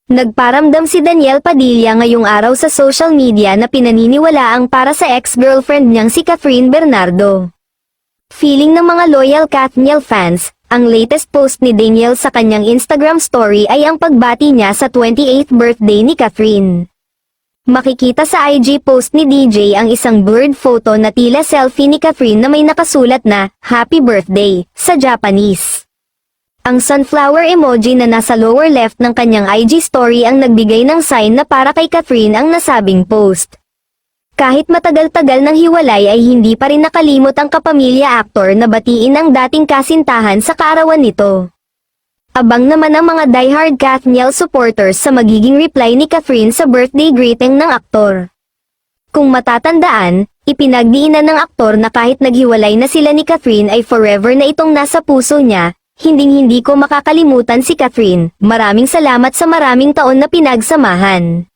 Nagparamdam si Daniel Padilla ngayong araw sa social media na pinaniniwalaang para sa ex-girlfriend niyang si Catherine Bernardo. Feeling ng mga loyal Kathniel fans, ang latest post ni Daniel sa kanyang Instagram story ay ang pagbati niya sa 28th birthday ni Catherine. Makikita sa IG post ni DJ ang isang blurred photo na tila selfie ni Catherine na may nakasulat na, "Happy Birthday," sa Japanese. Ang sunflower emoji na nasa lower left ng kanyang IG story ang nagbigay ng sign na para kay Catherine ang nasabing post. Kahit matagal-tagal ng hiwalay ay hindi pa rin nakalimot ang kapamilya actor na batiin ang dating kasintahan sa kaarawan nito. Abang naman ang mga diehard Kathniel supporters sa magiging reply ni Catherine sa birthday greeting ng aktor. Kung matatandaan, ipinagdiinan ng aktor na kahit naghiwalay na sila ni Catherine ay forever na itong nasa puso niya. Hinding-hindi ko makakalimutan si Catherine, maraming salamat sa maraming taon na pinagsamahan.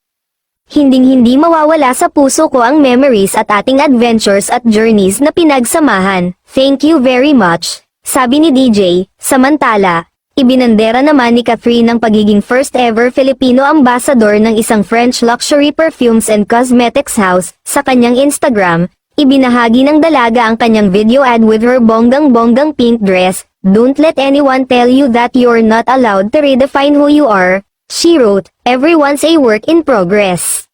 Hinding-hindi mawawala sa puso ko ang memories at ating adventures at journeys na pinagsamahan. Thank you very much, sabi ni DJ. Samantala, ibinandera naman ni Catherine ang pagiging first ever Filipino ambassador ng isang French luxury perfumes and cosmetics house. Sa kanyang Instagram, ibinahagi ng dalaga ang kanyang video ad with her bonggang-bonggang pink dress. "Don't let anyone tell you that you're not allowed to redefine who you are," she wrote. "Everyone's a work in progress."